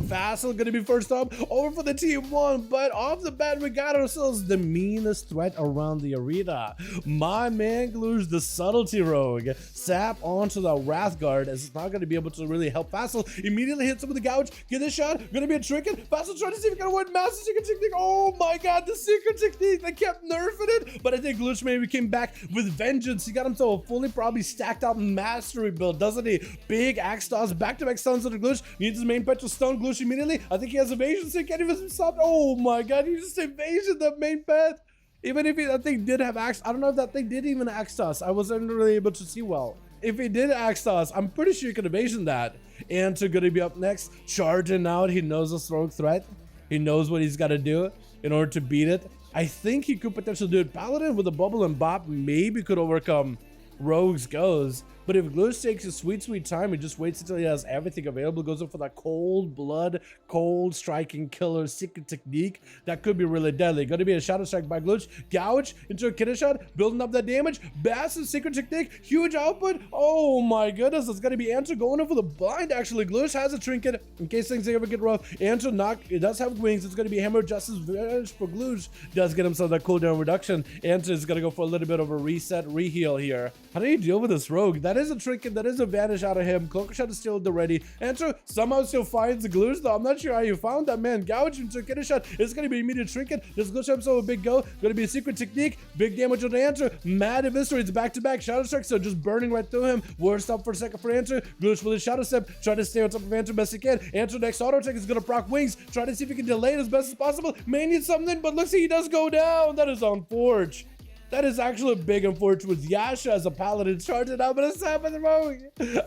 Vassal gonna be first up over for the team 1, but off the bat we got ourselves the meanest threat around the arena. My man Gluge, the Subtlety rogue, sap onto the Wrathguard as it's not gonna be able to really help Vassal. Immediately hits him with the gouge, get this shot, gonna be a trinket. Vassal trying to see if he can win master secret technique. Oh my god, the secret technique, they kept nerfing it, but I think Gluge maybe came back with vengeance. He got himself a fully probably stacked out mastery build, doesn't he? Big axe toss, back-to-back stuns on the Gluge, needs his main pet to stun Gluge immediately. I think he has evasion, so he can't even stop. Oh my god, he just evasion the main pet. Even if that thing did have axe, I don't know if that thing did even axe toss. I wasn't really able to see well. If he did axe toss, I'm pretty sure he could evasion that. Enter gonna be up next, charging out. He knows the rogue threat. He knows what he's got to do in order to beat it. I think he could potentially do it. Paladin with a bubble and bop maybe could overcome Rogue's goes. But if Gluge takes his sweet time and just waits until he has everything available, goes up for that cold blood, cold striking killer secret technique, that could be really deadly. Going to be a shadow strike by Gluge, gouge into a kidney shot, building up that damage, massive secret technique, huge output. Oh my goodness, it's going to be Enter going in for the blind. Actually, Gluge has a trinket in case things ever get rough. Enter it does have wings. It's going to be Hammer Justice Vanish for Gluge. Does get himself that cooldown reduction. Enter is going to go for a little bit of a reset, reheal here. How do you deal with this rogue? That is a trinket, that is a vanish out of him. Cloaker Shot is still already. Enter somehow still finds the Gluge though. I'm not sure how you found that, man. Gouge into a kidney shot. It's going to be immediate trinket. This Gluge himself a big go. Going to be a secret technique. Big damage on the Enter. Mad Eviscerates back-to-back. Shadow Strike, so just burning right through him. Worst up for a second for Enter. Gluge with his Shadow Step. Trying to stay on top of Enter best he can. Enter next auto attack is going to proc wings. Try to see if he can delay it as best as possible. May need something, but looks like he does go down. That is on Forge. That is actually a big unfortunate with Yasha as a paladin charging out, but it's happening wrong.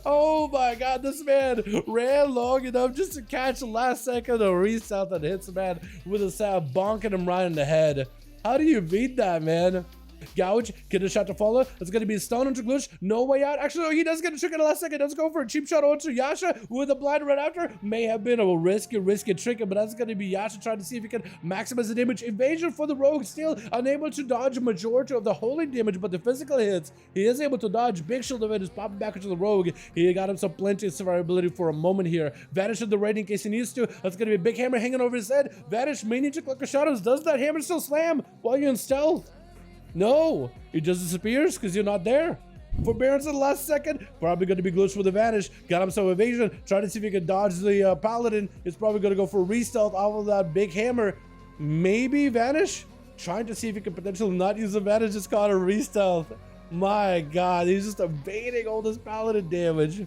Oh my god, this man ran long enough just to catch the last second of reset that hits the man with a stab, bonking him right in the head. How do you beat that, man? Gouge, get a shot to follow. It's going to be a stun onto Gluge. No way out. Actually, no, he does get a trick in the last second. Let's go for a cheap shot onto Yasha with a blind right after. May have been a risky trick, but that's going to be Yasha trying to see if he can maximize the damage. Evasion for the rogue, still unable to dodge a majority of the holy damage, but the physical hits, he is able to dodge. Big shield of it is popping back into the rogue. He got himself plenty of survivability for a moment here. Vanish of the raid in case he needs to. That's going to be a big hammer hanging over his head. Vanish may need to click a shadows. Does that hammer still slam while you're in stealth? No, it just disappears because you're not there. Forbearance in the last second, probably going to be Gluge with the Vanish. Got him some evasion, trying to see if he can dodge the Paladin. It's probably going to go for a re-stealth off of that big hammer. Maybe Vanish? Trying to see if he can potentially not use the Vanish, just caught a re-stealth. My god, he's just evading all this Paladin damage.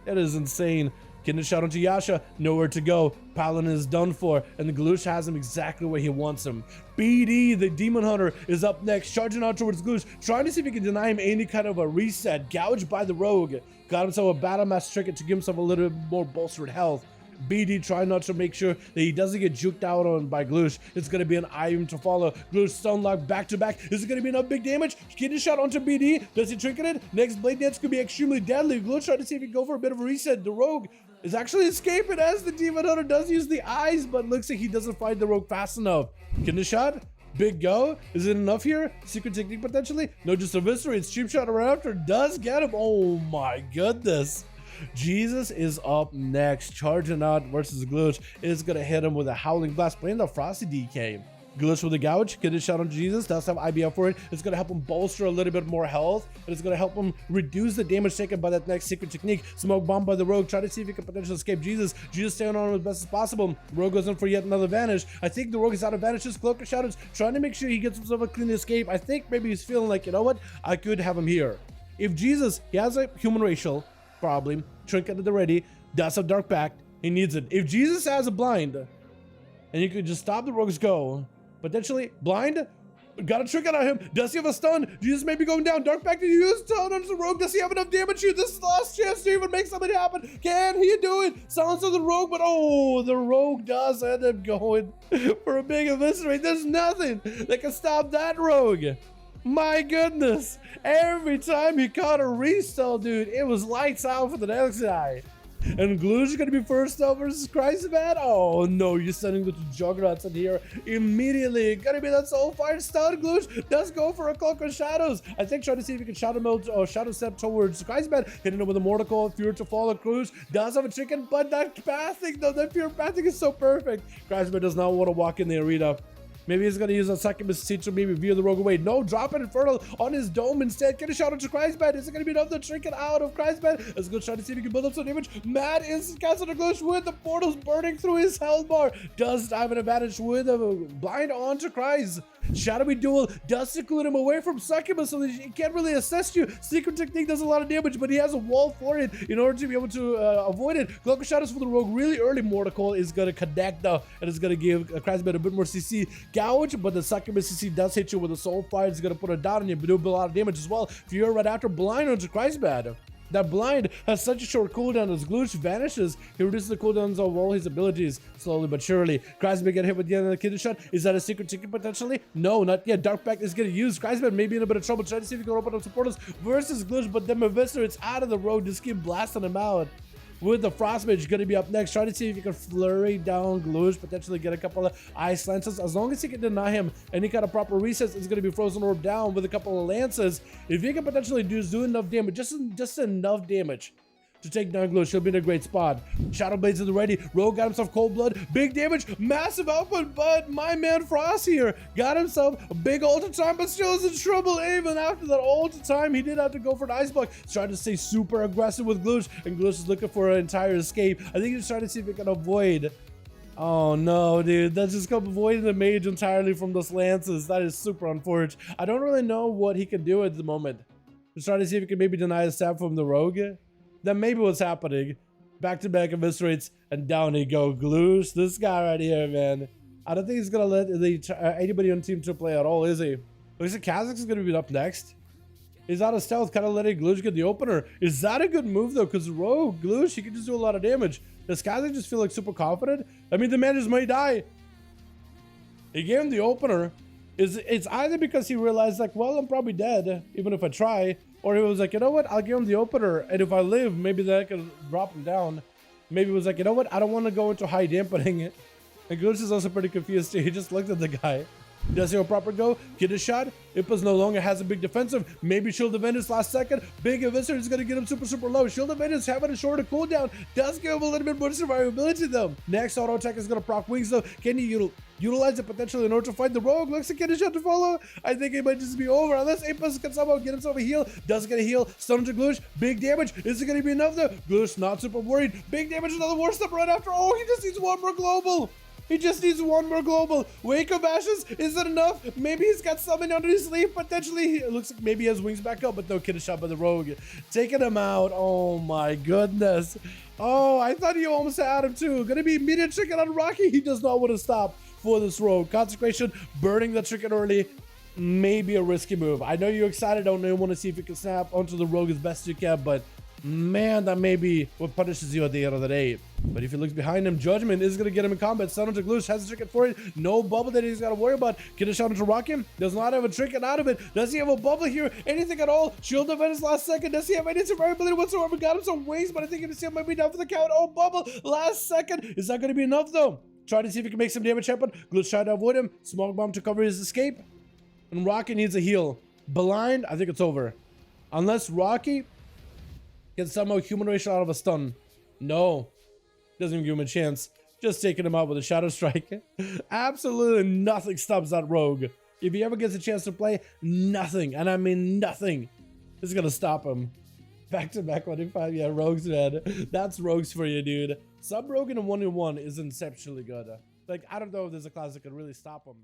That is insane. Getting a shot onto Yasha, nowhere to go. Paladin is done for, and the Gluge has him exactly where he wants him. BD, the Demon Hunter, is up next, charging out towards Gluge, trying to see if he can deny him any kind of a reset. Gouged by the rogue. Got himself a Battle Mass trinket to give himself a little bit more bolstered health. BD trying not to make sure that he doesn't get juked out on by Gluge. It's going to be an item to follow. Gluge stun lock back to back. Is it going to be enough big damage? Getting a shot onto BD. Does he trinket it? Next blade dance could be extremely deadly. Gluge trying to see if he can go for a bit of a reset. The rogue is actually escaping as the Demon Hunter does use the eyes, but looks like he doesn't find the rogue fast enough. Getting a shot? Big go. Is it enough here? Secret technique potentially? No, just eviscerates. Cheap shot right after. Does get him. Oh my goodness. Jesus is up next, charging out versus Gluge. It's gonna hit him with a Howling Blast, playing the Frosty DK. Gluge with the gouge, get a shot on Jesus, does have IBF for it. It's gonna help him bolster a little bit more health, and it's gonna help him reduce the damage taken by that next secret technique. Smoke bomb by the rogue, try to see if he can potentially escape Jesus. Jesus staying on him as best as possible. Rogue goes in for yet another vanish. I think the rogue is out of vanishes. Cloaker Shadows trying to make sure he gets himself a clean escape. I think maybe he's feeling like, you know what, I could have him here. If Jesus, he has a human racial problem, trinket at the ready, does have dark pact, he needs it. If Jesus has a blind, and you could just stop the rogue's go, potentially blind, got a trinket on him. Does he have a stun? Jesus may be going down. Dark pact to use stun on the rogue. Does he have enough damage here? This is the last chance to even make something happen. Can he do it? Silence of the rogue, but oh, the rogue does end up going for a big eviscerate. There's nothing that can stop that rogue. My goodness, every time he caught a restall, dude, it was lights out for the next guy. And Glue's gonna be first up versus Christ, man. Oh no, you're sending the Juggernauts in here immediately. Gonna be that Soulfire stun. Glue does go for a Cloak of Shadows. I think trying to see if he can Shadow Melt or Shadow Step towards Christ, man. Hitting him with a Mortal Coil, Fear to Follow. Cruz does have a chicken, but that pathing though, that pure pathing is so perfect. Christ, man does not want to walk in the arena. Maybe he's going to use a succubus seed to maybe veer the rogue away. No, drop an Infernal on his dome instead. Get a shout out to Christman. Is it going to be enough to trick it out of Christman? Let's go try to see if he can build up some damage. Matt is casting a glitch with the portals burning through his health bar. Does have an advantage with a blind onto Christ. Shadowy Duel does seclude him away from Succubus so that he can't really assess you. Secret Technique does a lot of damage, but he has a wall for it in order to be able to avoid it. Cloak of Shadows for the rogue really early. Mortal Coil is going to connect though, and it's going to give Christman a bit more CC gouge, but the Succubus CC does hit you with a Soul Fire. It's going to put it down and you do a lot of damage as well. If you're right after blind onto Christman. That blind has such a short cooldown. As Glooch vanishes, he reduces the cooldowns of all his abilities slowly but surely. Christman get hit with the end of the kidney shot. Is that a secret ticket potentially? No, not yet. Dark Pact is getting used. Christman may be in a bit of trouble. Trying to see if he can open up supporters versus Glooch, but then Mephisto, it's out of the road. Just keep blasting him out. With the Frost Mage going to be up next, trying to see if he can flurry down Glooch, potentially get a couple of Ice Lances. As long as he can deny him any kind of proper resets, it's going to be Frozen Orb down with a couple of Lances. If he can potentially do enough damage, just enough damage to take down Glooch, he'll be in a great spot. Shadow Blades is ready. Rogue got himself Cold Blood. Big damage, massive output, but my man Frost here got himself a big ult time, but still is in trouble. Even after that ult time, he did have to go for an Ice Block. He's trying to stay super aggressive with Glooch, and Glooch is looking for an entire escape. I think he's trying to see if he can avoid. Oh no, dude, that's just avoiding the mage entirely from those lances. That is super unfortunate. I don't really know what he can do at the moment. He's trying to see if he can maybe deny a stab from the rogue. That maybe what's happening. Back-to-back eviscerates, and down he go. Glooch, this guy right here, man. I don't think he's gonna let anybody on Team 2 play at all, is he? Looks like Kha'Zix is gonna be up next. He's out of stealth, kind of letting Glooch get the opener. Is that a good move though? Because rogue Glooch, he can just do a lot of damage. Does Kha'Zix just feel like super confident? I mean, the man just might die. He gave him the opener. It's either because he realized like, well, I'm probably dead, even if I try. Or he was like, you know what, I'll give him the opener, and if I live, maybe that can drop him down. Maybe he was like, you know what, I don't want to go into high dampening. And Glooch is also pretty confused too. He just looked at the guy. Does he have a proper go? Get a shot. Impa's no longer has a big defensive. Maybe Shield of Venus last second. Big Eviscer is going to get him super low. Shield of Venus having a shorter cooldown. Does give him a little bit more survivability though. Next auto attack is going to proc wings though. Can you utilize it potentially in order to fight the rogue? Looks like get a shot to follow. I think it might just be over unless Impa can somehow get himself a heal. Does get a heal. Stun to Glooch. Big damage. Is it going to be enough though? Glooch not super worried. Big damage. Another war step right after. Oh, he just needs one more global. He just needs one more global. Wake of Ashes, is it enough? Maybe he's got something under his sleeve. Potentially, it looks like maybe he has wings back up, but no, kid is shot by the rogue. Taking him out. Oh my goodness. Oh, I thought he almost had him too. Gonna be immediate chicken on Rocky. He does not want to stop for this rogue. Consecration, burning the chicken early. Maybe a risky move. I know you're excited. I don't know, want to see if you can snap onto the rogue as best you can, but man, that may be what punishes you at the end of the day. But if he looks behind him, Judgment is going to get him in combat. Stun onto Glooch, has a trinket for it. No bubble that he's got to worry about. Get a shot onto Rocky. Does not have a trinket out of it. Does he have a bubble here? Anything at all? Shield of Venus last second. Does he have any survivability whatsoever? Got him some wings, but I think he might be down for the count. Oh, bubble last second. Is that going to be enough though? Try to see if he can make some damage happen. Glooch trying to avoid him. Smoke bomb to cover his escape. And Rocky needs a heal. Blind, I think it's over. Unless Rocky can somehow human ration out of a stun. No. Doesn't even give him a chance. Just taking him out with a Shadow Strike. Absolutely nothing stops that rogue. If he ever gets a chance to play, nothing, and I mean nothing, is going to stop him. Back-to-back 1v5, yeah, rogues, man. That's rogues for you, dude. Sub-rogue in a 1v1 is exceptionally good. Like, I don't know if there's a class that could really stop him.